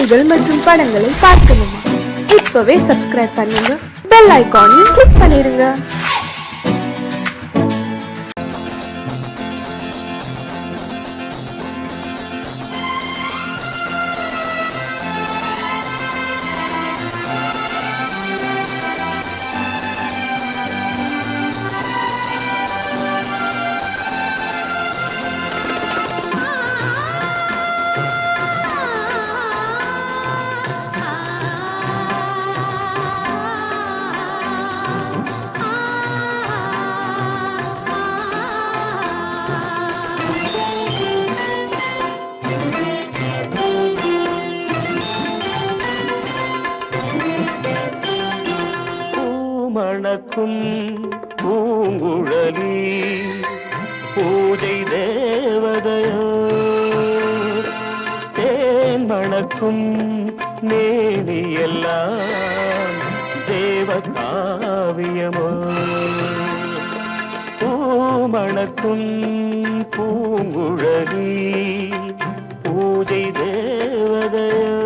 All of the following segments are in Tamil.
நிகழ்ச்சிகள் மற்றும் படங்களை பார்க்கணுமா? இப்பவே சப்ஸ்கிரைப் பண்ணுங்க, பெல் ஐகானையும் கிளிக் பண்ணிருங்க. மணக்கும் பூங்குழலி பூஜை தேவதையோ, தேன் மணக்கும் மேனியெல்லாம் தேவ காவியமோ. பூமணக்கும் பூங்குழலி பூஜை தேவதையோ,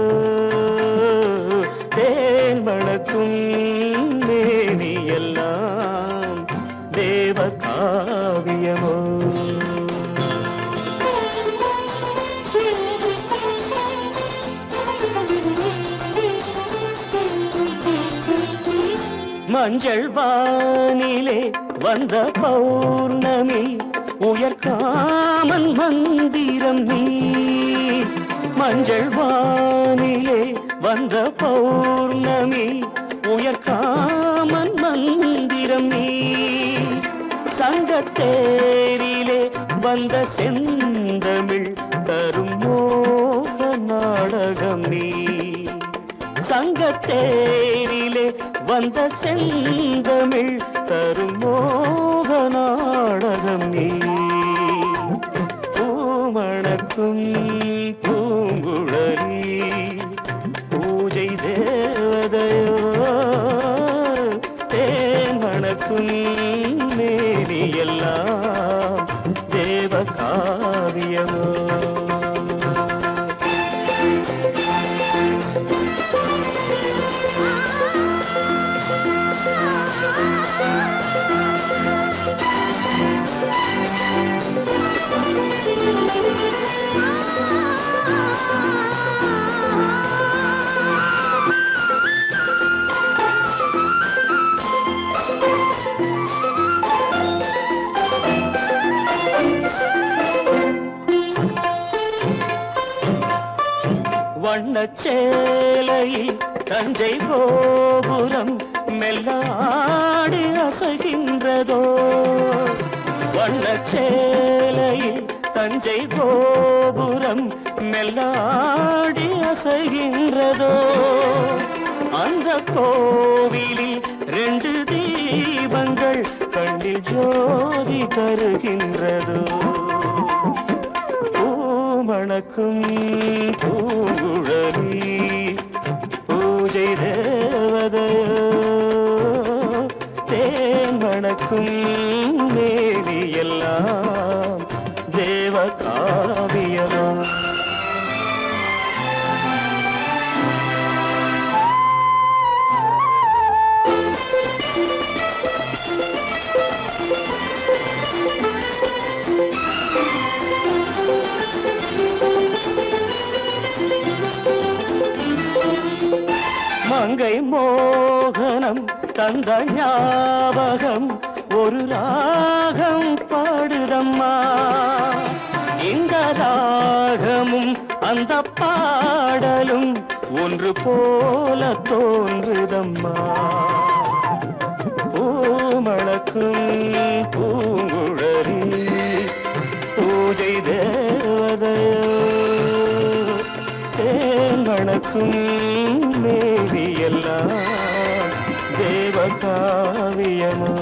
தேன் மணக்கும் எல்லாம் தேவ காவியமோ. மஞ்சள் வானிலே வந்த பௌர்ணமி உயர்காமன் மந்திரம் நீ. மஞ்சள் வானிலே வந்த பௌர்ணமி உயர்காமன் மந்திரம் நீ. சங்கத்தேரிலே வந்த செந்தமிழ் தரும் மோக நாடகம் நீ. சங்கத்தேரிலே வந்த செந்தமிழ் தரும் மோக நாடகம் நீ. பூமணக்கும் பூங்குழலி பூஜை தேவதையோ, தேன் மணக்கும் மேனி எல்லாம் தேவ காவியமோ. வண்ணச்சேலையில் தஞ்சை கோபுரம் மெல்லாடி அசைகின்றதோ. வண்ணச்சேலையில் தஞ்சை கோபுரம் மெல்லாடி அசைகின்றதோ. அந்த கோவிலில் 2 தீபங்கள் கண்ணில் ஜோதி தருகின்றதோ. மணக்கும் பூங்குழலி பூஜை தேவதையோ, தேன் மணக்கும் மேனி எல்லாம் தேவ காவியமோ. மங்கை மோகனம் தந்த ஞாபகம் ஒரு ராகம் பாடுதம்மா. இந்த ராகமும் அந்த பாடலும் ஒன்று போல தோன்றுதம்மா. பூமணக்கும் பூங்குழலி பூஜை தேவதையோ, தேன் மணக்கும் மேனி எல்லாம் தேவ காவியமோ.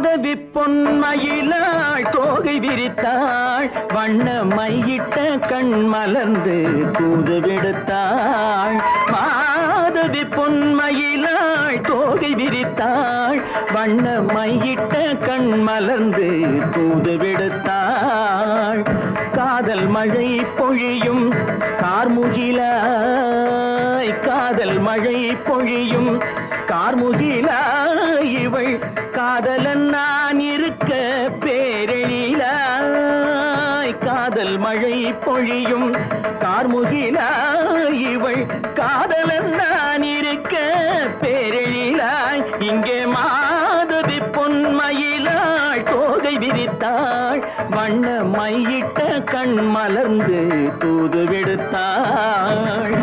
மாதவி பொன்மயிலாள் தோகை விரித்தாள் வண்ண மையிட்ட கண் மலர்ந்து தூது விடுத்தாள் மாதவி பொன்மயிலாள் தோகை விரித்தாள் வண்ண மையிட்ட கண் மலர்ந்து தூது விடுத்தாள் காதல் மழை பொழியும் கார்முகிலாய் காதல் மழை பொழியும் கார்முகிலாய் இவள் காதலன் நான் இருக்க பேரெழிலாய் காதல் மழை பொழியும் கார்முகிலாய் இவள் காதலன் நான் இருக்க பேரெழிலாய் இங்கே மாதவி பொன்மயிலாள் தோகை விரித்தாள் வண்ண மையிட்ட கண் மலர்ந்து தூது விடுத்தாள்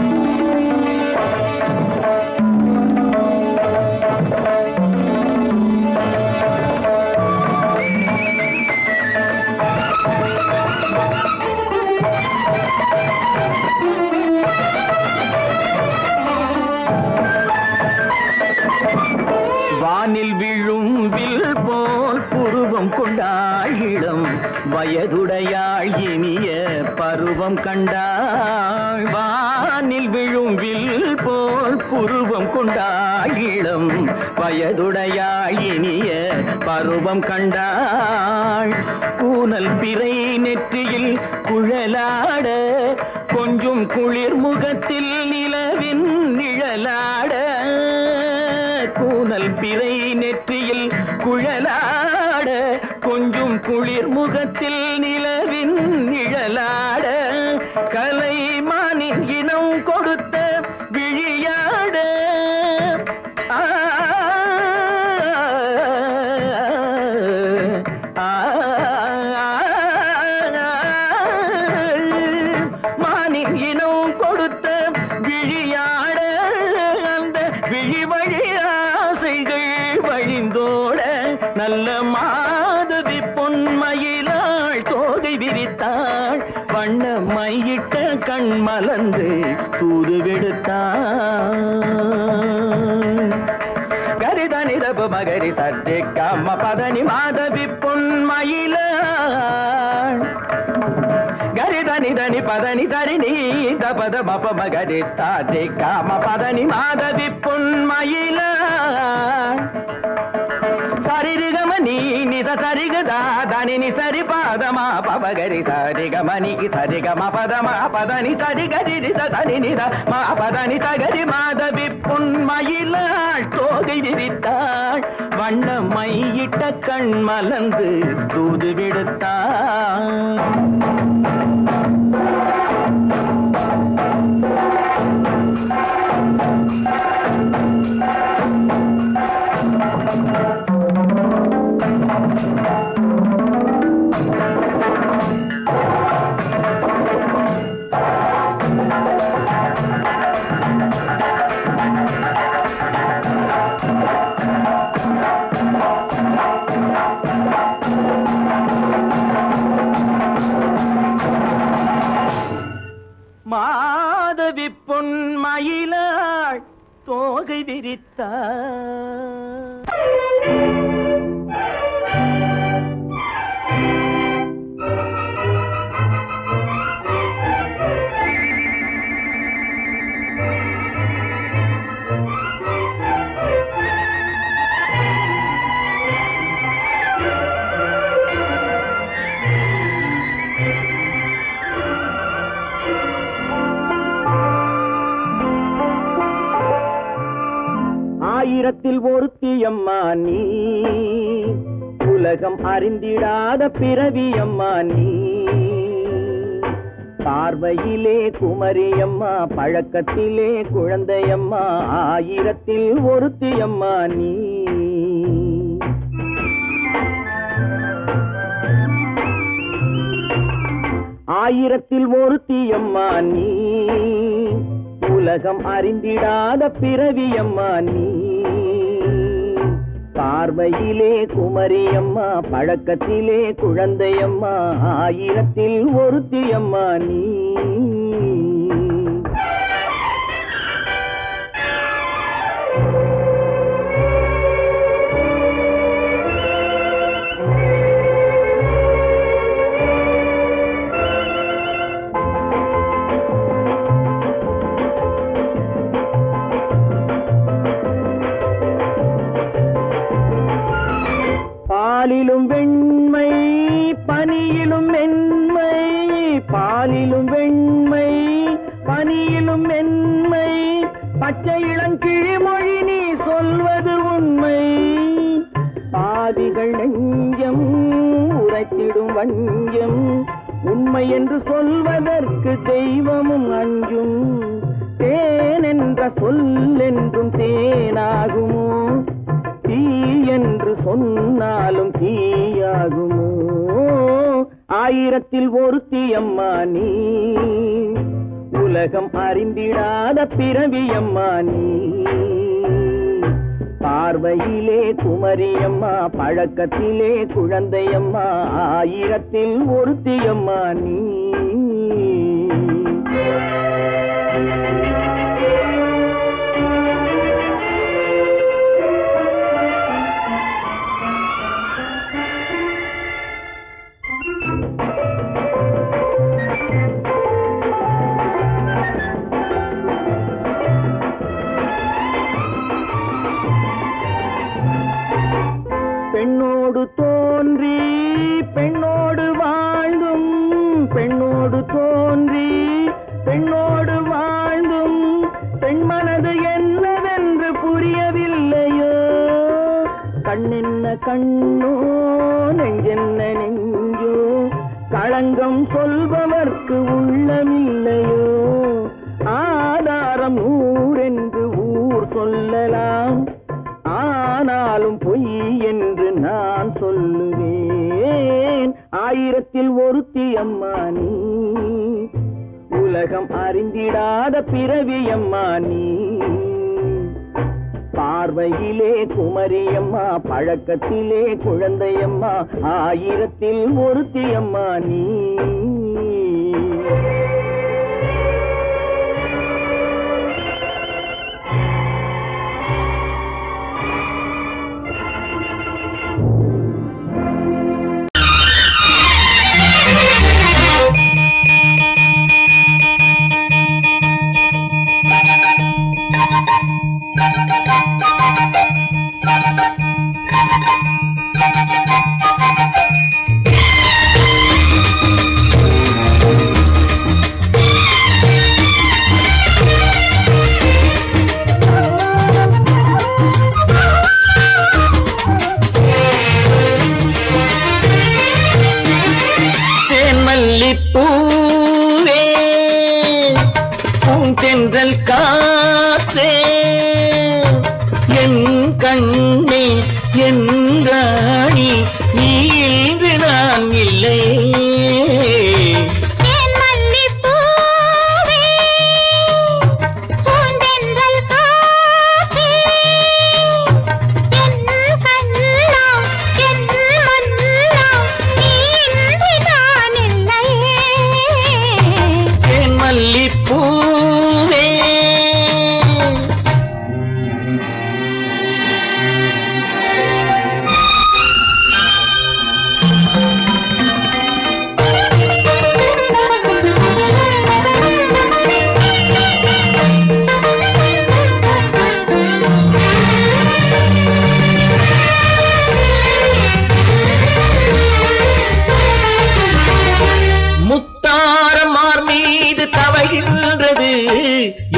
வானில் விழும் வில் போல் புருவம் கொண்டாள் இளம் வயதுடையாள் இனிய பருவம் கண்டாள் வானில் விழும் வில் போல் புருவம் கொண்டாள் இளம் வயதுடையாள் இனிய பருவம் கண்டாள் கூனல் பிறை நெற்றியில் குழலாட கொஞ்சம் குளிர் முகத்தில் நிலவின் நிழலாட கூனல் பிறை நெற்றியில் குழலாட கொஞ்சம் குளிர் முகத்தில் நிலவின் நிழலாட கலைமானின் இனம் கொடுத்த விழியாட மானின் இனம் கொடுத்த விழியாட அந்த விழி வழி ஆசைகள் வழிந்தோட நல்ல மாதவி பொன்மயிலாள் தோகை விரித்தாள் வண்ண மையிட்ட கண் மலர்ந்து தூது விடுத்தாள் கரிதனி தபு மகரி தட்டி கம்ம பதனி மாதவி பொன்மயிலாள் கரிதனி தனி பதனி தரிணி தபத மப மகரி தாத்தி காம பதனி மாதவி பொன்மயிலாள் சரிகமணி நித சரிகதா தனி நி சரி பாதமா பவகரி சரிகமணி சரிகம பதமா பதனி சரிகரி தனி நித மா பதனி சகரி மாதவி பொன்மயிலாள் தோகை விரித்தாள் வண்ண மையிட்ட கண் மலர்ந்து தூது விடுத்தாள் மாதவி பொன்மயிலாள் தோகை விரித்தாள் ஆயிரத்தில் ஒருத்தியம்மா நீ உலகம் அறிந்திடாத பிறவியம்மா நீ பார்வையிலே குமரியம்மா பழக்கத்திலே குழந்தையம்மா ஆயிரத்தில் ஒருத்தியம்மா நீ ஆயிரத்தில் ஒருத்தியம்மா நீ உலகம் அறிந்திடாத பிறவியம்மா நீ பார்வையிலே குமரியம்மா பழக்கத்திலே குழந்தையம்மா ஆயிரத்தில் ஒருத்தியம்மா நீ பாலிலும் வெண்மை பனியிலும் மென்மை, பாலிலும் வெண்மை பனியிலும் மென்மை, பச்சை இளங்கிழிமொழி நீ சொல்வது உண்மை. பாதிகள் நெஞ்சம் உரைத்திடும் வஞ்சம், உண்மை என்று சொல்வதற்கு தெய்வமும் அஞ்சும். தேன் என்ற சொல் என்றும் தேனாகுமோ, தீ என்று சொன்னாலும் தீயாகுமோ. ஆயிரத்தில் ஒருத்தி அம்மா நீ, உலகம் அறிந்திடாத பிறவியம்மா நீ. பார்வையிலே குமரியம்மா, பழக்கத்திலே குழந்தையம்மா, ஆயிரத்தில் ஒருத்தியம்மா நீ. பெண்ணோடு தோன்றி பெண்ணோடு வாழ்ந்தும், பெண்ணோடு தோன்றி பெண்ணோடு வாழ்ந்தும், பெண் மனது என்னவென்று புரியவில்லையோ. கண்ணென்ன கண்ணோ நெஞ்சென்ன நெஞ்சோ, களங்கம் சொல்பவர்க்கு உள்ளமில்லையோ. ஆதாரம் ஊரென்று ஊர் சொல்லலாம், ஆனாலும் பொய் என்று நான் சொல்லுவேன். ஆயிரத்தில் ஒருத்தி அம்மா நீ, உலகம் அறிந்திடாத பிறவியம்மா நீ. பார்வையிலே குமரியம்மா, பழக்கத்திலே குழந்தையம்மா, ஆயிரத்தில் ஒருத்தி அம்மா நீ. பூவே பூந்தென்றல் காற்றே, என் கண்ணே என் ராணி, நீ இன்று நான் இல்லை.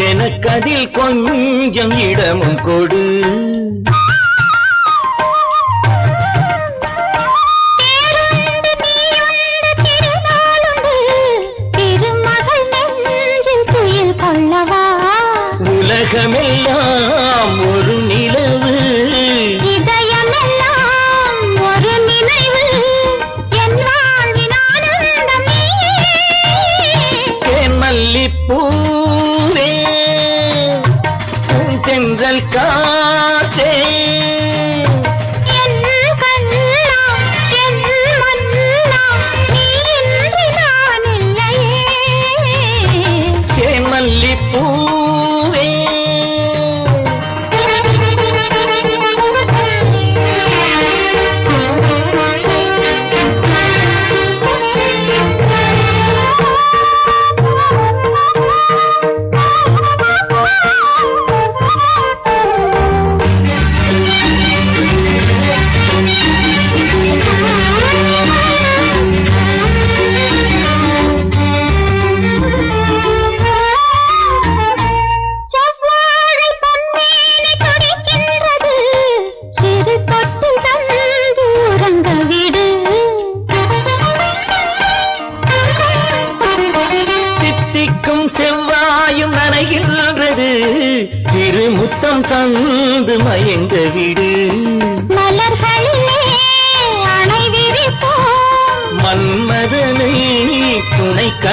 எனக்கதில் கொஞ்சம் இடமும் கொடு. உலகமெல்லாம் ஒரு நிலவு, இதயமெல்லாம் ஒரு நினைவு, என் வாழ்வின் ஆனந்தம் நீயே. தேன் மல்லிப்பூ தென்றல் காற்றே,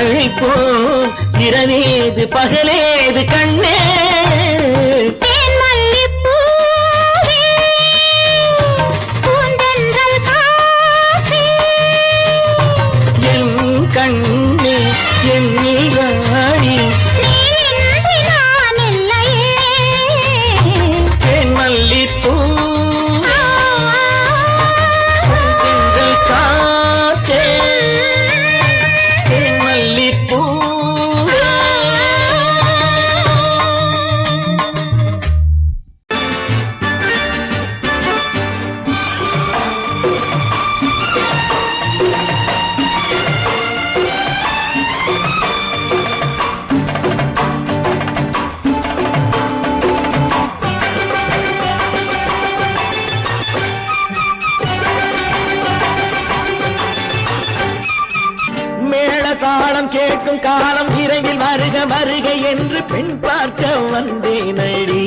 அழைப்போம் இரவேது பகலேது கண்ணே என் கண்ணே என் நீராடி தேன் மல்லிப்பூ காத்தே தேன் மல்லிப்பூ தாளம் கேட்கும் காலம் விரைவில் வருக வருக என்று பெண் பார்க்க வந்தேனடி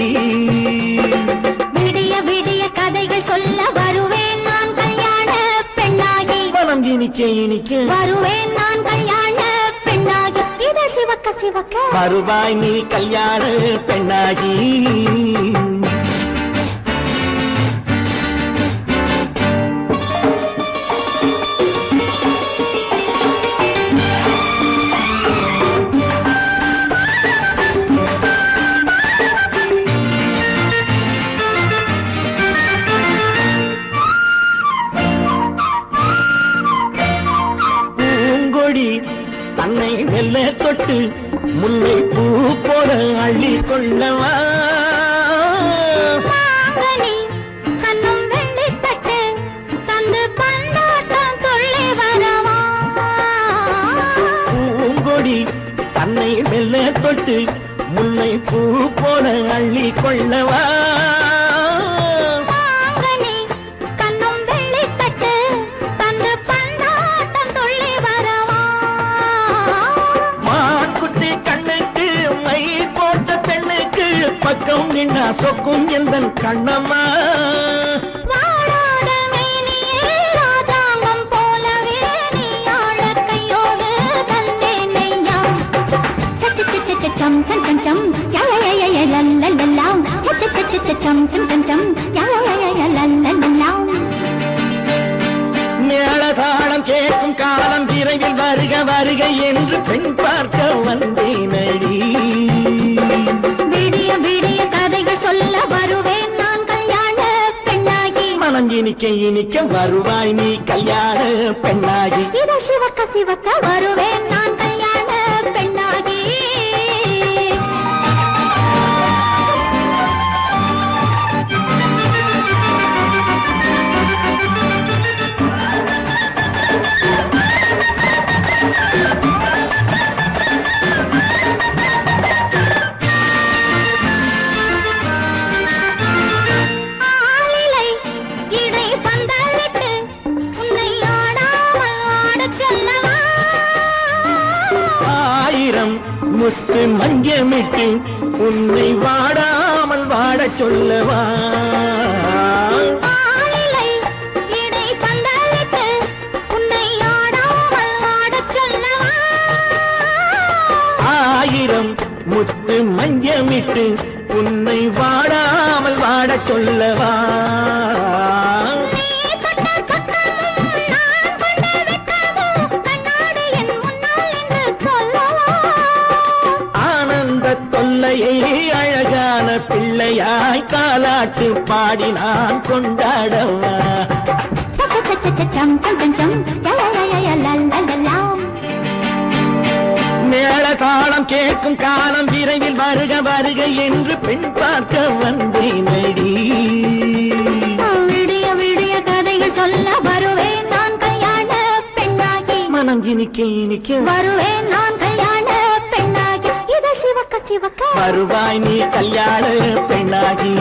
விடிய விடிய கதைகள் சொல்ல வருவேன் நான் கல்யாண பெண்ணாகி மனம் இனிக்க இனிக்க வருவேன் நான் கல்யாண பெண்ணாகி இதழ் சிவக்க சிவக்க வருவாய் நீ கல்யாண பெண்ணாகி தன்னை மெல்ல தொட்டு முல்லை பூ போல அள்ளி கொள்ளவா கண்ணும் வெள்ளி தட்டு தந்து பந்தாட்டம் தொள்ளி வரவா பூங்கொடி தன்னை மெல்ல தொட்டு முல்லை பூ போல அள்ளி கொள்ளவா பக்கம் நின்னா சொக்கும் எந்தன் கண்ணம்மா வாடாத மேனியே ராதாங்கம் போலவே நீ ஆழ கையோடு தந்தேன் நெய்யா சச்ச சச்ச சம் சம் சம் சம் யா யா யா யா லல்லல்லா சச்ச சச்ச சம் சம் சம் சம் யா யா யா யா லல்லல்லா மேளதாளம் கேட்கும் காலம் விரைவில் வருக வருக என்று பெண் பார்க்க வந்தேனடி விடிய விடிய கதைகள் சொல்ல வருவேன் நான் கல்யாண பெண்ணாகி மனம் இனிக்க இனிக்க வருவாய் நீ கல்யாண பெண்ணாகி இதழ் சிவக்க சிவக்க வருவேன் நான் கல்யாண பெண்ணாகி முத்து மஞ்சமிட்டு உன்னை வாடாமல் வாட சொல்லவா ஆயிரம் முத்து மஞ்சமிட்டு உன்னை வாடாமல் வாட சொல்லவா அழகான பிள்ளையாய் காலாட்டு பாடி நான் கொண்டாடவா மேள தாளம் கேட்கும் காலம் விரைவில் வருக வருக என்று பெண் பார்க்க வந்தேனடி விடிய விடிய கதைகள் சொல்ல வருவேன் நான் கல்யாண பெண்ணாகி மனம் இனிக்க இனிக்க வருவேன் நான் கல்யாண பெண்ணாகி இதழ் சிவக்க சிவக்க வருவாய் நீ கல்யாண பெண்ணாகி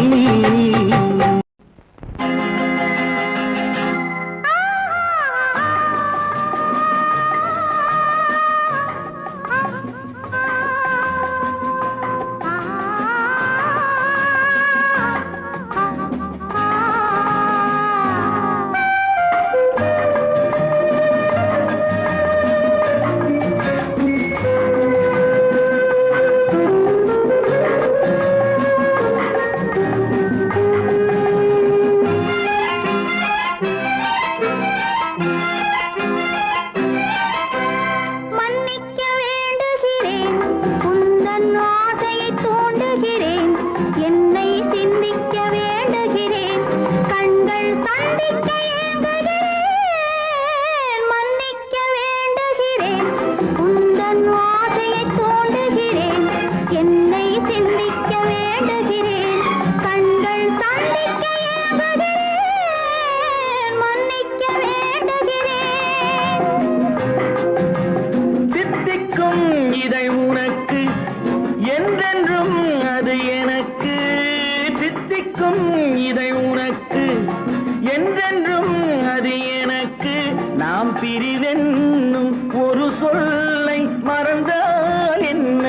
நாம் பிரிவென்னும் ஒரு சொல்லை மறந்தால் என்ன?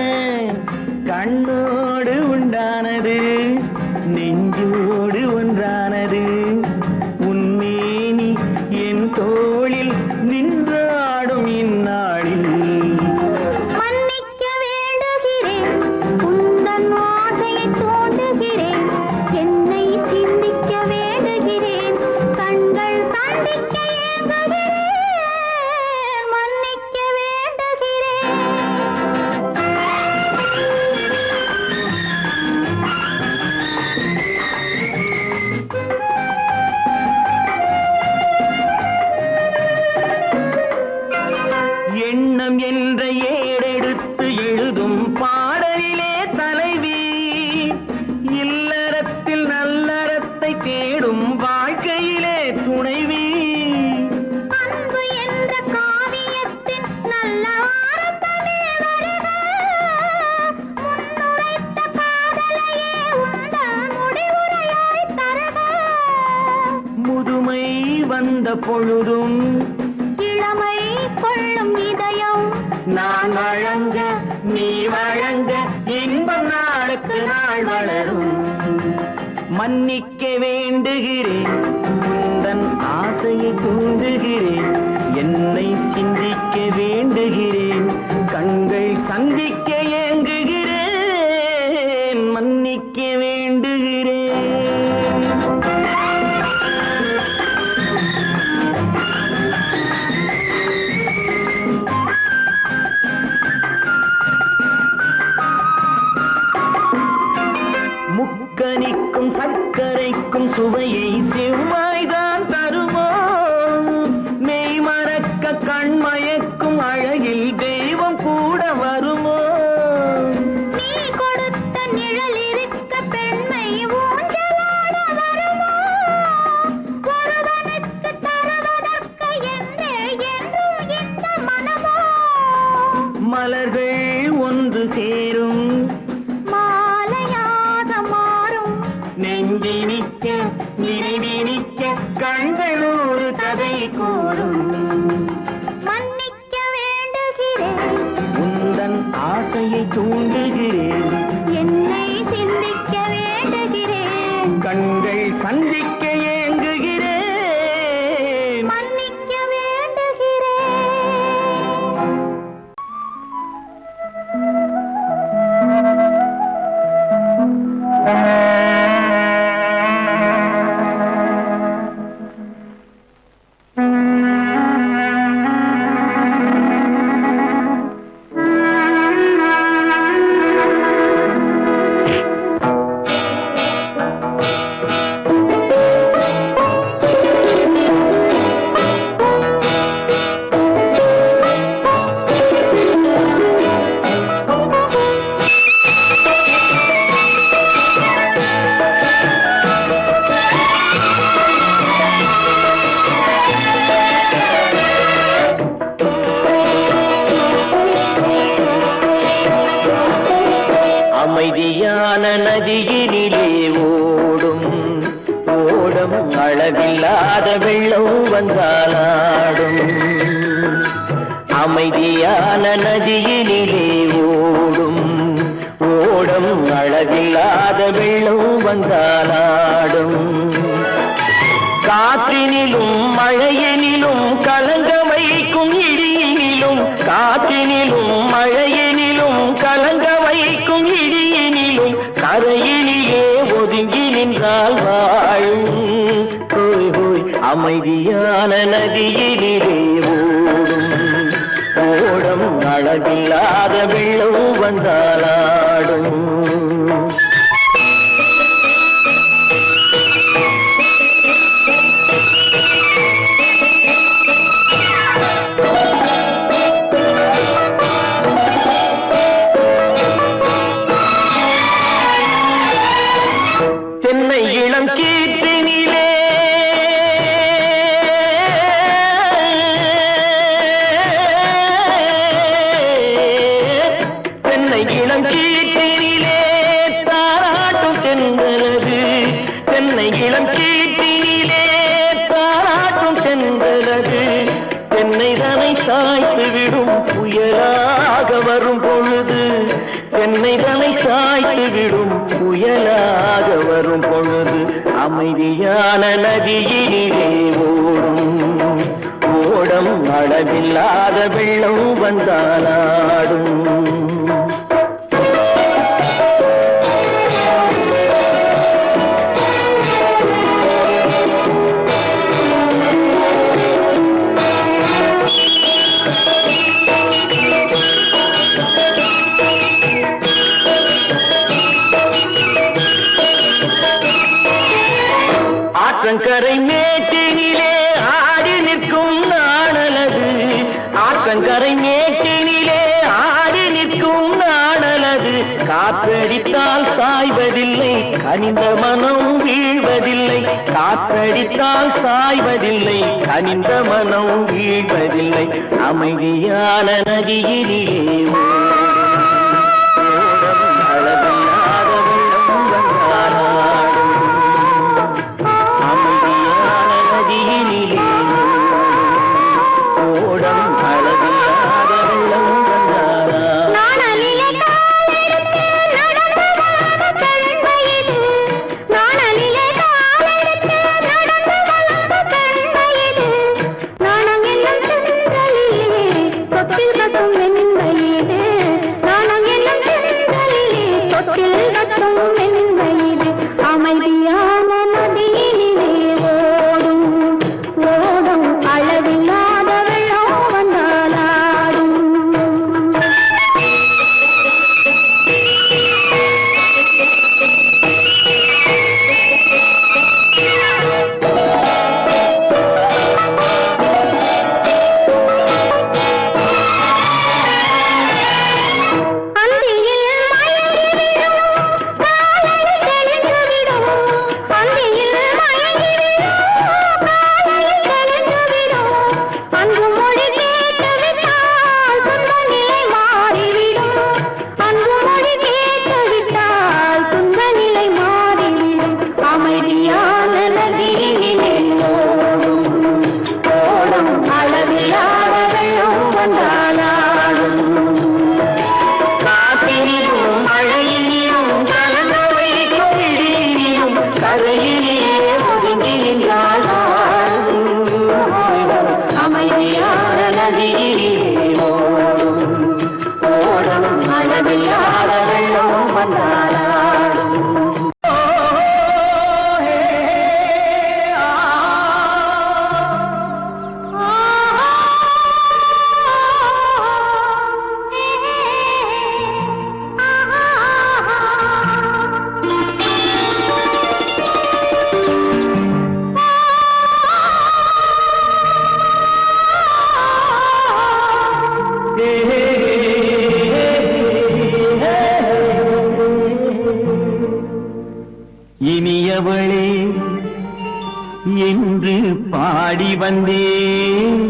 கண்ணோடு உண்டானது நெஞ்சோடு ஒன்றானது. உன்மேனி என் தோளில் நின்றாடும் இந்நாளில் மன்னிக்க வேண்டுகிறேன், உந்தன் ஆசையை தூண்டுகிறேன், என்னை சிந்திக்க வேண்டுகிறேன், கண்கள் சந்திக்க ஏங்குகிறேன், மன்னிக்க வேண்டுகிறேன். எண்ணம் என்ற ஏடெடுத்து எழுதும் பாடலிலே தலைவி, இல்லறத்தில் நல்லறத்தை தேடும் வாழ்க்கையிலே துணைவி. அன்பு என்ற காவியத்தின் நல்ல ஆரம்பமே வருக, முன்னுரைத்த காதலையே உந்தன் முடிவுரையாய் தருக. முதுமை வந்த பொழுதும் இளமை கொள்ளும் இதயம் நான் வழங்க நீ வழங்க இன்பம் நாளுக்கு நாள் வளரும். மன்னிக்க வேண்டுகிறேன், உந்தன் ஆசையை தூண்டுகிறேன், என்னை சிந்திக்க வேண்டுகிறேன், கண்கள் சந்திக்க ஏங்குகிறேன், மன்னிக்க வேண்டுகிறேன். முக்கனிக்கும் சர்க்கரைக்கும் சுவையை செவ்வாய்தான் தருமோ? மெய் மறக்க கண்மயக்கும் அழகில் தெய்வம் கூட வருமோ? நீ கொடுத்த நிழல் இருக்க பெண்மை ஊஞ்சலாட வருமோ? ஒருவனுக்கு தருவதற்கு என்றே என்றும் இந்த மனமோ? மலர்கள் ஒன்று சேரும் மாலையாக மாறும் நெஞ்சினிக்க நினைவினிக்க கண்கள் ஒரு கதை கூறும். மன்னிக்க வேண்டுகிறேன், உந்தன் ஆசையை தூண்டுகிறேன், என்னை சிந்திக்க வேண்டுகிறேன், கண்கள் சந்திக்க ஏங்குகிறேன், மன்னிக்க வேண்டுகிறேன். அமைதியான நதியினிலே ஓடும் ஓடும் அளவில்லாத வெள்ளம் வந்தாலாடும். அமைதியான நதியினிலே ஓடும் ஓடும் அளவில்லாத வெள்ளம் வந்தாலாடும். காற்றினிலும் மழையினிலும் கலங்க வைக்கும் இடியினிலும், காற்றினிலும் மழையினிலும் கலங்க வைக்கும் இடியினிலும், கரையினிலே ஒதுங்கி நின்றால் வாழும். ஹோய் ஹோய் அமைதியான நதியினிலே ஓடும் ஓடும் அளவில்லாத வெள்ளம் வந்தாலாடும். தென்னை இளம் கீற்றினிலே தென்னை இளம் கீற்றினிலே தென்னைதனை சாய்த்து விடும் புயலாக வரும் பொழுது தென்னைதனை சாய்த்து விடும் புயலாக வரும் பொழுது அமைதியான நதியினிலே ஓடும் ஓடம் அளவில்லாத வெள்ளம் வந்தாலாடும். ஆற்றங்கரை மேட்டினிலே ஆடி நிற்கும் நாணலது ஆற்றங்கரை மேட்டினிலே ஆடி நிற்கும் நாணலது காற்றடித்தால் சாய்வதில்லை கனிந்த மனம் வீழ்வதில்லை காற்றடித்தால் சாய்வதில்லை கனிந்த மனம் வீழ்வதில்லை அமைதியான நதியிலே இனியவளே என்று பாடி வந்தேன்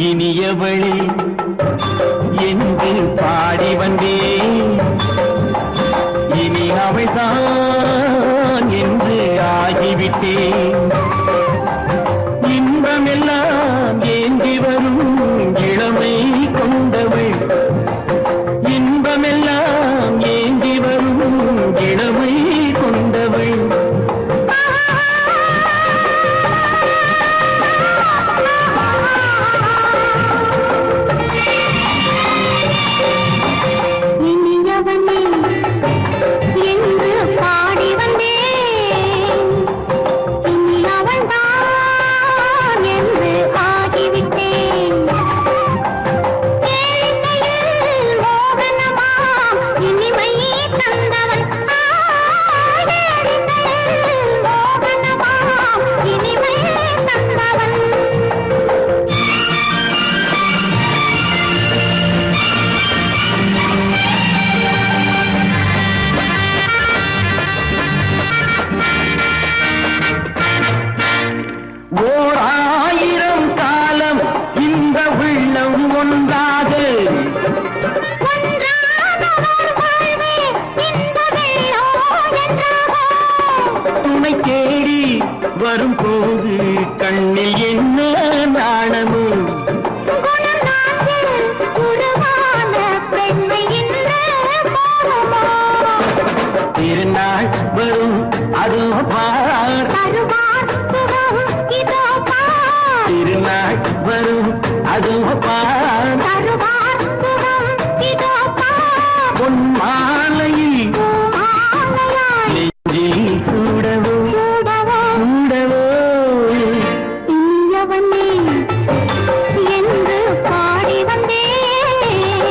இனியவளே என்று பாடி வந்தேன் இனி அவள்தான் என்று ஆகிவிட்டேன் இன்பமெல்லாம் ஏந்தி வரும் இளமை கொண்டவள் இன்பமெல்லாம் ஏந்தி வரும் இளமை கொண்டவள் என்று பாடி வந்தேன் வரும்போது கண்ணில் என்ன நாணமோ திருநாள் வரும் அதோ பார் திருநாள் வரும் அதோ பார் பொன் மாலையில் நெஞ்சில் சூடவோ சூடவோ என்று பாடி வந்தேன்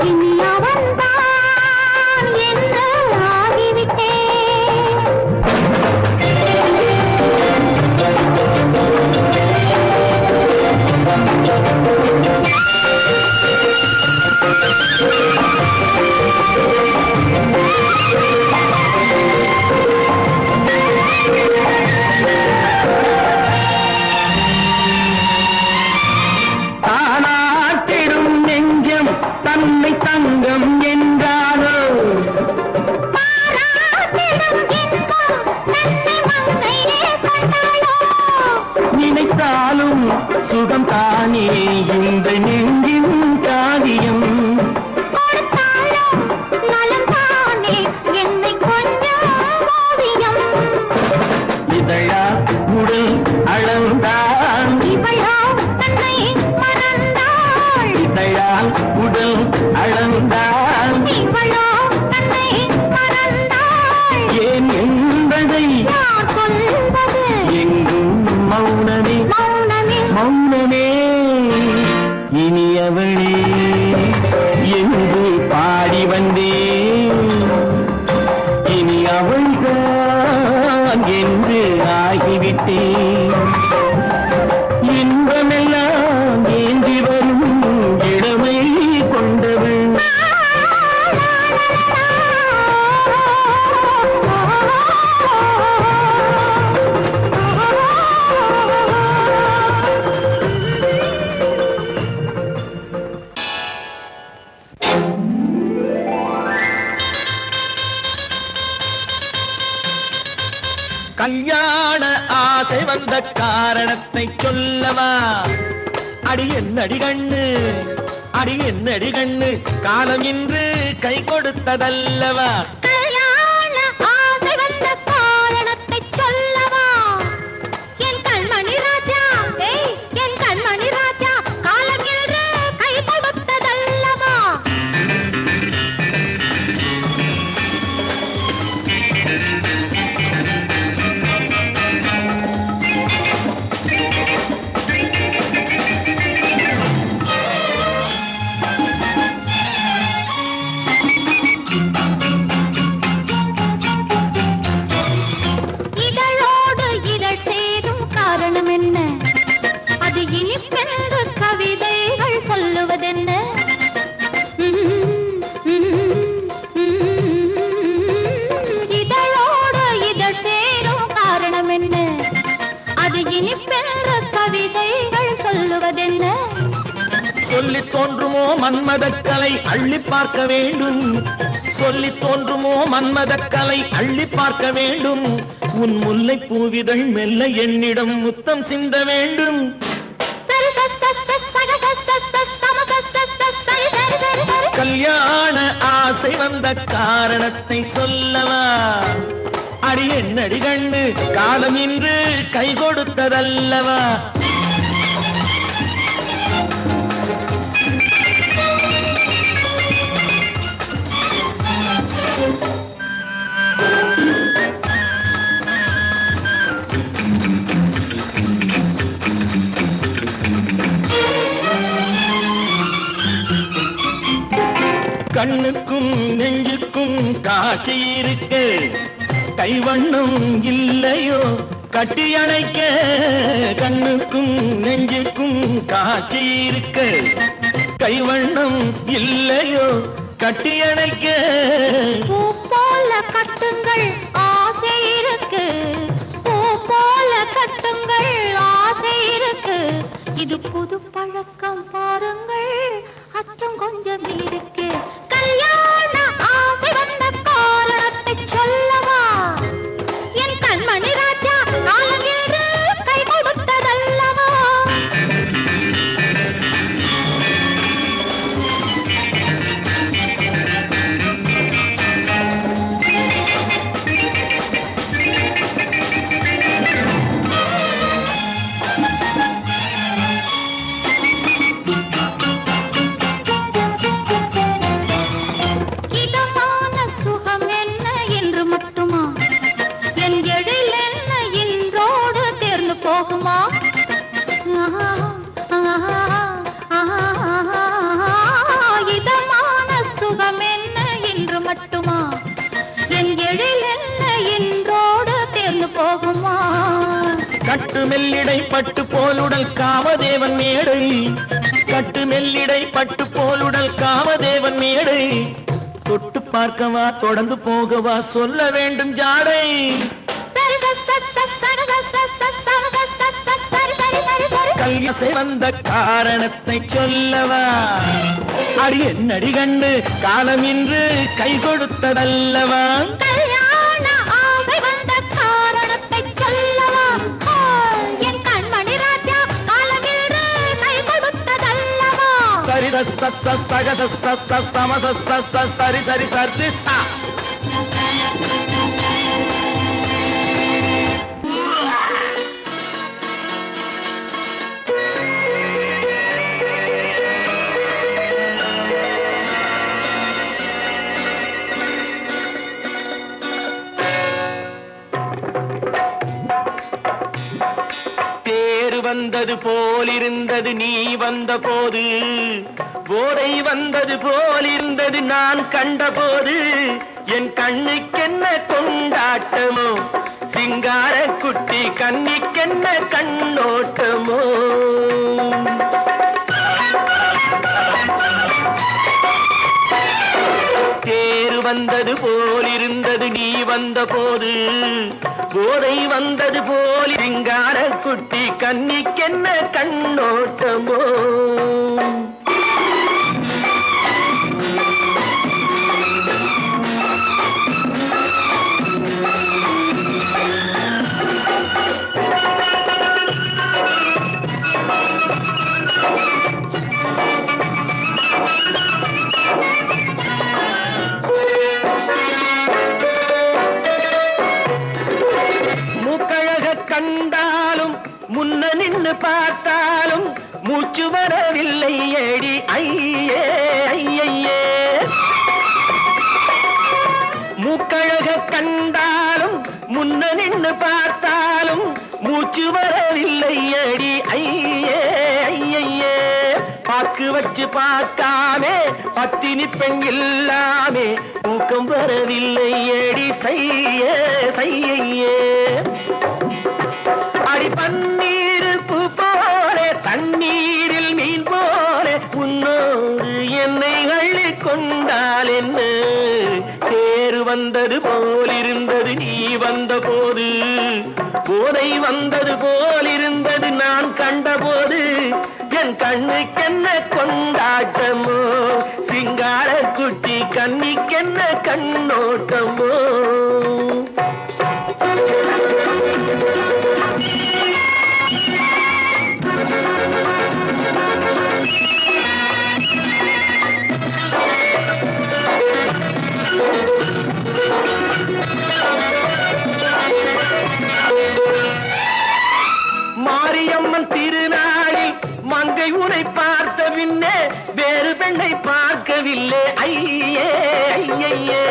இனி அவன்தான் என்று ஆகிவிட்டேன் தானாட்டிடும் நெஞ்சம் தன்னை தங்கம் என்றாரோ நினைத்தாலும் சுகம் தானே இந்த நெஞ்சின் காரியம் இதழா உடல் அளந்தான் இதழால் உடல் அளந்தான் ஏன் என்பதை எங்கும் மௌனமே மௌனமே இனியவளே என்று பாடி வந்தேன் இனி அவள்தான் என்று ஆகிவிட்டேன் இன்பமெல்லாம் ஏந்தி வரும் இளமை கொண்டவள் கல்யாண ஆசை வந்த காரணத்தை சொல்லவா அடி என்னடி கண்ணு அடி என்னடி கண்ணு காலம் இன்று கை கொடுத்ததல்லவா சொல்லி தோன்றுமோ மன்மதக்கலை அள்ளி பார்க்க வேண்டும் சொல்லி தோன்றுமோ மன்மதக்கலை அள்ளி பார்க்க வேண்டும் உன் முல்லை பூவிதழ் மெல்ல என்னிடம் முத்தம் சிந்த வேண்டும் கல்யாண ஆசை வந்த காரணத்தை சொல்லவா அடி என்னடி கண்ணு காலம் இன்று கை கொடுத்ததல்லவா கண்ணுக்கும் நெஞ்சுக்கும் காட்சி இருக்கு கைவண்ணம் இல்லையோ கட்டி அணைக்க கண்ணுக்கும் நெஞ்சுக்கும் காட்சி இருக்கு கைவண்ணம் இல்லையோ கட்டி அணைக்க பூ போல கட்டுங்கள் ஆசை இருக்கு பூ போல கட்டுங்கள் ஆசை இருக்கு இது புது பழக்கம் பாருங்கள் அச்சம் கொஞ்சம் இருக்கு கல்யாண ஆசை வந்த காரணத்தை சொல்லவா என் கண்மணி ராஜா மெல்லிடை பட்டு போலுடல் காமதேவன் மேடை கட்டு மெல்லிடை பட்டு போலுடல் காமதேவன் மேடை தொட்டு பார்க்கவா தொடர்ந்து போகவா சொல்ல வேண்டும் ஜாடை கல்யாசை வந்த காரணத்தை சொல்லவா அடி என்னடி கண்டு காலம் இன்று கை கொடுத்ததல்லவா சரி சரி சரி சரி சா வந்தது போலிருந்தது நீ வந்த போது போதை வந்தது போலிருந்தது நான் கண்டபோது என் கண்ணுக்கென்ன கொண்டாட்டமோ சிங்கார குட்டி கண்ணிக்கென்ன கண்ணோட்டமோ தேர் வந்தது போலிருந்தது நீ வந்த போது போதை வந்தது போல் சிங்கார குட்டி கண்ணிக்கென்ன கண்ணோட்டமோ கண்டாலும் முன்ன நின்று பார்த்தாலும் மூச்சு வரவில்லை ஏடி ஐயே ஐயே மூக்கழக கண்டாலும் முன்ன நின்று பார்த்தாலும் மூச்சு வரவில்லை ஏடி ஐயே ஐயே பாக்கு வச்சு பார்க்காமே பத்தினி பெண் இல்லாமே தூக்கம் வரவில்லை ஏடி செய்யே செய்யே அடி பன்னீர் பூ போல தண்ணீரில் மீன் போல உன்னோடு என்னை அள்ளி கொண்டால் என்ன தேர் வந்தது போலிருந்தது நீ வந்த போது போதை வந்தது போலிருந்தது நான் கண்டபோது என் கண்ணுக்கென்ன கொண்டாட்டமோ சிங்கார குட்டி கண்ணிக்கென்ன கண்ணோட்டமோ மாரியம்மன் திருநாளில் மங்கை உனை பார்த்த பின்னே வேறு பெண்ணை பார்க்கவில்லை ஐயே ஐயே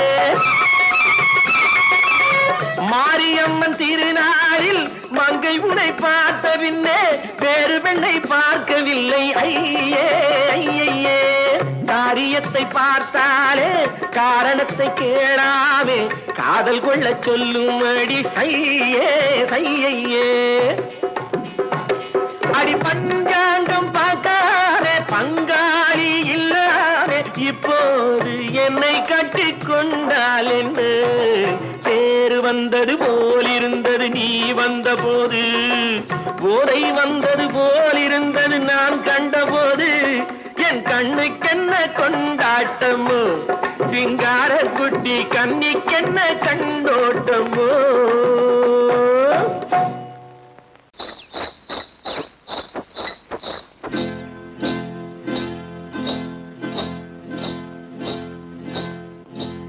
மாரியம்மன் திருநாளில் மங்கை உனை பார்த்த பின்னே வேறு பெண்ணை பார்க்கவில்லை ஐயே ஐயே காரியத்தை பார்த்தாலே காரணத்தை கேளாமே காதல் கொள்ள சொல்லும் அடி செய்யே செய்யே அடி பஞ்சாங்கம் பார்க்காத பங்காளி இல்லாமே இப்போது என்னை கட்டி கொண்டால் என்ன தேர் வந்தது போலிருந்தது நீ வந்த போது போதை வந்தது போலிருந்தது நான் கண்டபோது என் கண்ணுக்கென்ன கொண்டாட்டமோ சிங்கார குட்டி கண்ணிக்கென்ன கண்ணோட்டமோ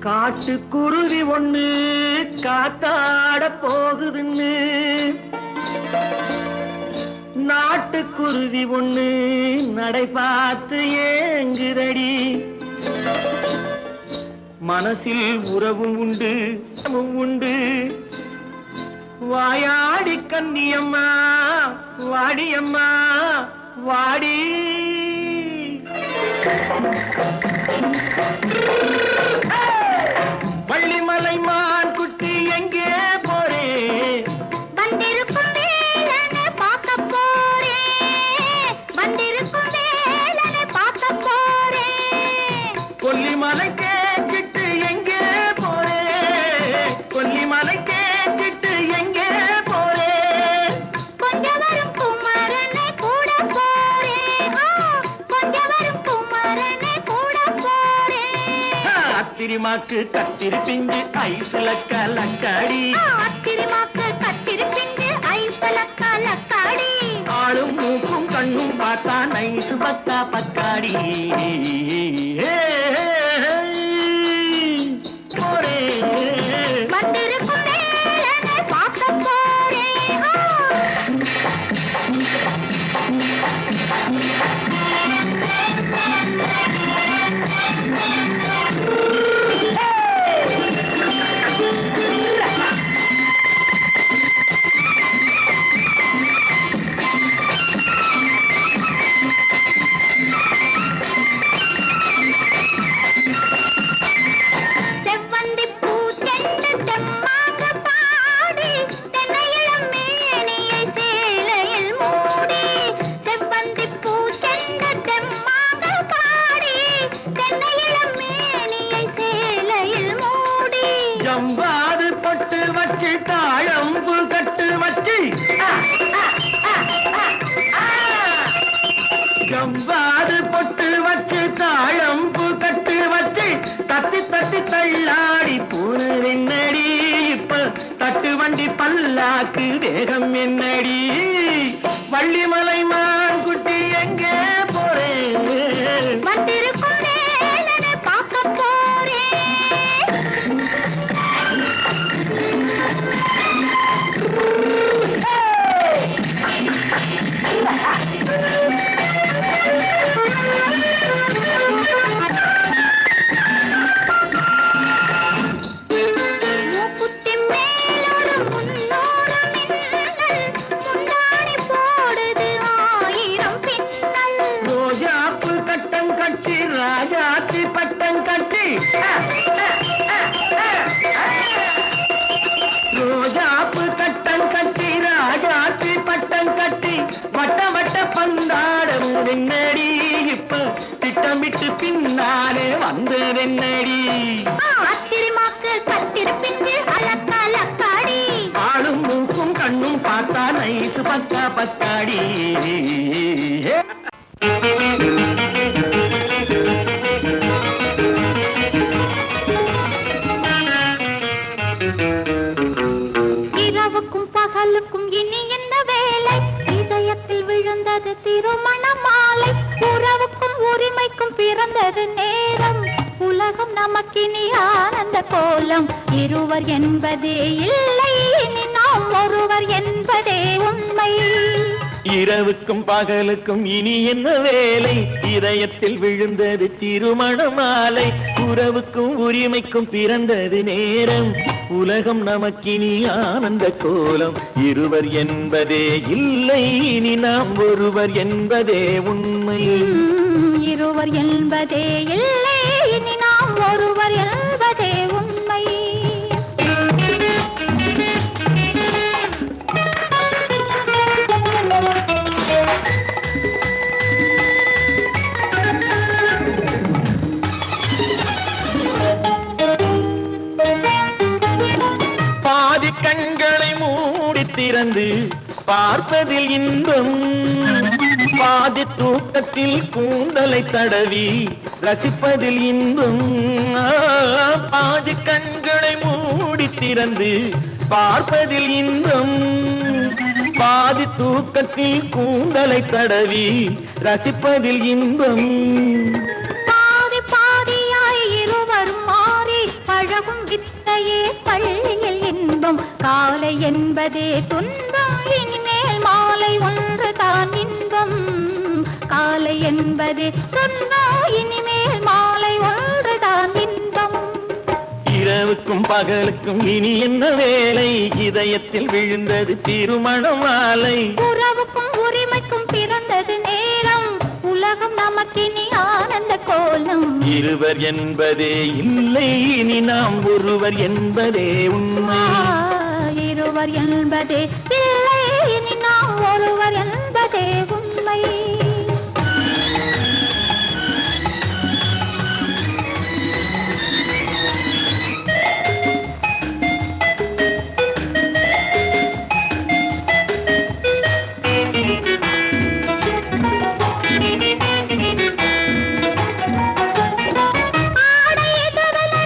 காட்டுக்குருவி ஒண்ணு காத்தாட போகுதுன்னு நாட்டுக்குருவி ஒண்ணு நடை பார்த்து ஏங்குதடி மனசில் உறவும் உண்டு உண்டு வாயாடி கண்ணியம்மா வாடியம்மா வாடி வள்ளிமலை மான் குட்டி எங்கே போறே வந்திருக்கும் வேலனை ஆத்திரிமாக்கு கத்திரி பிஞ்சு ஐசுல கலக்காடி ஆத்திரிமாக்கு கத்திரி பிஞ்சு ஐசுல கலக்காடி ஆளும் மூக்கும் கண்ணும் பார்த்தா நைசு பக்கா பக்காடி போரே வந்திருக்கும் வேலனை பார்க்க போறேன் செவ்வந்தி பூ செண்டு தெம்மாக பாடி தென்னையிளம் மேனியை சேலையில் மூடி செவ்வந்தி பூ செண்டு தெம்மாக பாடி தென்னையிளம் மேனியை சேலையில் மூடி ஜம்பாது பொட்டு வச்சு தாழம்பு கட்டு வச்சு ஜம்பாது பொட்டு வச்சு தாழம்பு கட்டு வச்சு தத்தி தத்தி தள்ளாடி பூனு என்னடி இப்ப தட்டு வண்டி பல்லாக்கு வேகம் என்னடி வள்ளிமலை மான் குட்டி எங்கே போறேன் வந்திருக்கும் வேலனை பார்க்க போறேன் மூக்குத்தி மேலோடு முன்னோடு மின்னல் முந்தாணி போடுது ஆயிரம் பின்னல் ரோஜாப்பு கட்டம் கட்டி ராஜாத்தி பட்டம் கட்டி ரோஜாப்பு கட்டம் கட்டி ராஜாத்தி பட்டம் கட்டி வட்ட வட்ட பந்தாடம் என்னடி இப்ப திட்டமிட்டு பின்னாலே வந்ததென்னடி ஆத்திரிமாக்கு கத்திரி பிஞ்சு அலக்காடி ஆளும் மூக்கும் கண்ணும் பார்த்தா நைசு பக்கா பக்காடி இரவுக்கும் பகலுக்கும் இனி என்ன வேலை இதயத்தில் விழுந்தது திருமண மாலை உறவுக்கும் உரிமைக்கும் பிறந்தது நேரம் உலகம் நமக்கினி ஆனந்த கோலம் இருவர் என்பதே இல்லை இனி நாம் ஒருவர் என்பதே உண்மை இரவுக்கும் பகலுக்கும் இனி என்ன வேலை இதயத்தில் விழுந்தது திருமண மாலை உறவுக்கும் உரிமைக்கும் பிறந்தது நேரம் உலகம் நமக்கினி ஆனந்த கோலம் இருவர் என்பதே இல்லை இனி நாம் ஒருவர் என்பதே உண்மை இருவர் என்பதே இல்லை இனி நாம் ஒருவர் என்பதே உண்மை பாதி கண்களை மூடி திறந்து பார்ப்பதில் இன்பம் பாதி தூக்கத்தில் கூந்தலை தடவி ரசிப்பதில் இன்பம் பாதி கண்களை மூடி திறந்து பார்ப்பதில் இன்பம் பாதி தூக்கத்தில் கூந்தலை தடவி ரசிப்பதில் இன்பம் பாதி பாதியாய் இருவரும் மாறி பழகும் வித்தையே பள்ளியில் இன்பம் காலை என்பதே துன்பம் இனிமேல் மாலை ஒன்று தான் இன்பம் காலை என்பதே துன்பம் இனிமேல் மாலை ஒன்று தான் இன்பம் இரவுக்கும் பகலுக்கும் இனி என்ன வேலை இதயத்தில் விழுந்தது திருமண மாலை உறவுக்கும் உரிமைக்கும் பிறந்தது நேரம் உலகம் நமக்கினி ஆனந்த கோலம் இருவர் என்பதே இல்லை இனி நாம் ஒருவர் என்பதே உண்மை இருவர் என்பதே இல்லை இனி நாம் ஒருவர் என்பதே உண்மை ஆடை எதவலை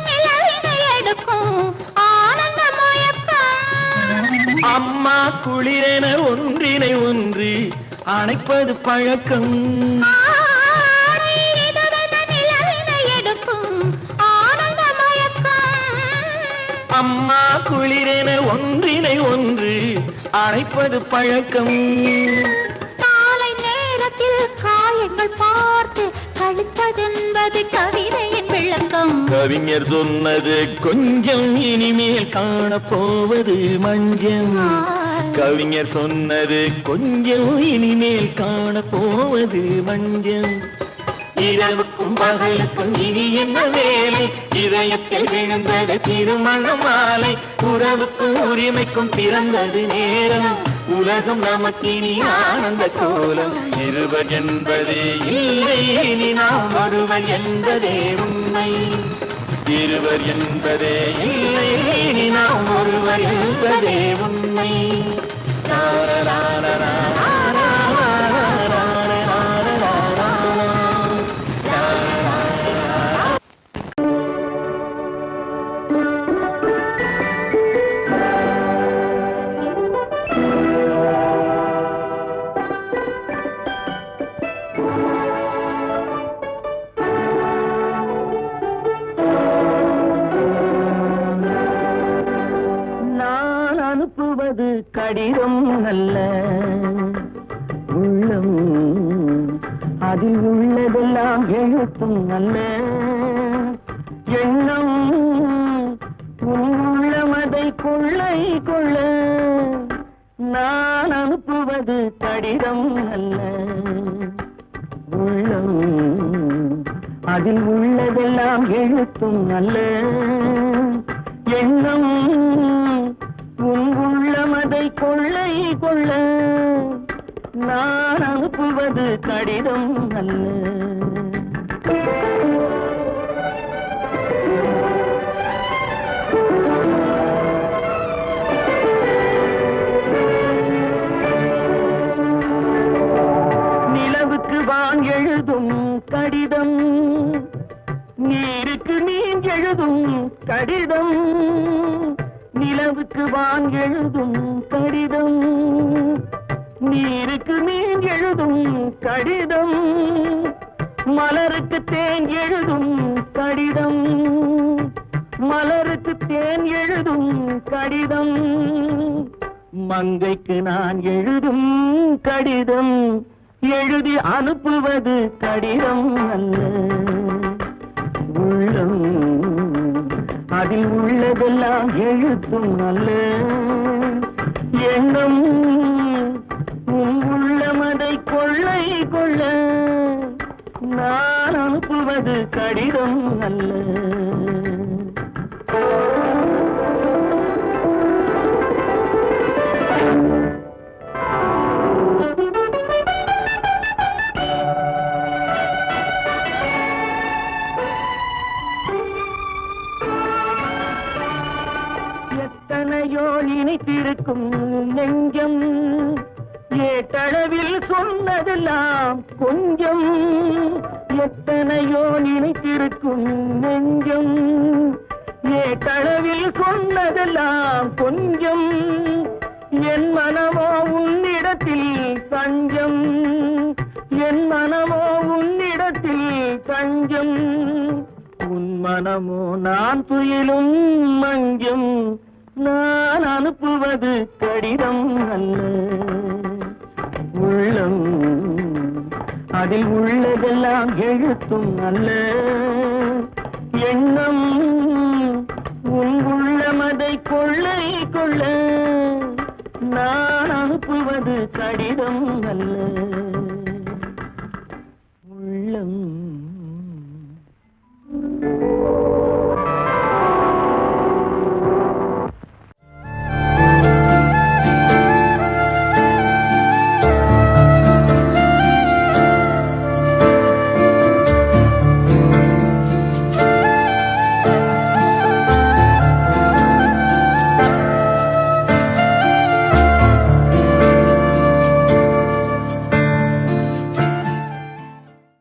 குளிரென ஒன்றினை ஒன்று அணைப்பது பழக்கம். அம்மா குளிரென ஒன்றினை ஒன்று அணைப்பது பழக்கம். காலை நேரத்தில் காயங்கள் பார்த்து கழிப்பதென்பது கவிதையின் விளக்கம். கவிஞர் சொன்னது கொஞ்சம், இனிமேல் காணப்போவது மஞ்சள். கவிஞர் சொன்னது கொஞ்சம், இனிமேல் காணப்போவது மஞ்சள். இரவுக்கும் பகலுக்கும் இனி என்ன வேலை, இதயத்தில் விழுந்தது திருமண மாலை. உறவுக்கும் உரிமைக்கும் பிறந்தது நேரம், உலகம் நமக்கினி ஆனந்த கோலம். இருவர் என்பதே இல்லை, இனி நாம் ஒருவர் என்பதே உண்மை. இருவர் என்பதே இல்லை, இனி நாம் ஒருவர் என்பதே உண்மை. அனுப்புவது கடிதம் அல்ல, உள்ளம் அதில் உள்ளதெல்லாம் எழுத்தும் அல்ல. எண்ணம் உள்ளமதை கொள்ளை கொள்ள. நான் அனுப்புவது கடிதம் அல்ல, உள்ளம் அதில் உள்ளதெல்லாம் எழுத்தும் அல்ல. எண்ணம் உள்ளமதை கொள்ளை கொள்ள. நான் அனுப்புவது கடிதம் அல்ல. நிலவுக்கு வான் எழுதும் கடிதம், நீருக்கு மீன் எழுதும் கடிதம். நிலவுக்கு வான் எழுதும் கடிதம், நீருக்கு மீன் எழுதும் கடிதம். மலருக்கு தேன் எழுதும் கடிதம், மலருக்கு தேன் எழுதும் கடிதம். மங்கைக்கு நான் எழுதும் கடிதம், எழுதி அனுப்புவது கடிதம் அல்ல. உள்ளம் அதில் உள்ளதெல்லாம் எழுத்தும் அல்ல. எண்ணம் உள்ளமதை கொள்ளை கொள்ள. நான் அனுப்புவது கடிதம் அல்ல. எத்தனையோ நினைத்திருக்கும் நெஞ்சம், ஏட்டளவில் சொன்னதெல்லாம் கொஞ்சம். எத்தனையோ நினைத்திருக்கும் நெஞ்சம், ஏட்டளவில் சொன்னதெல்லாம் கொஞ்சம். என் மனமோ உன்னிடத்தில் தஞ்சம், என் மனமோ உன்னிடத்தில் தஞ்சம். உன் மனமோ நான் துயிலும் மஞ்சம். நான் அனுப்புவது கடிதம் அல்ல, உள்ளம் அதில் உள்ளதெல்லாம் எழுத்தும் அல்ல. எண்ணம் உன் உள்ளமதை கொள்ளை கொள்ள. நான் அனுப்புவது கடிதம் அல்ல.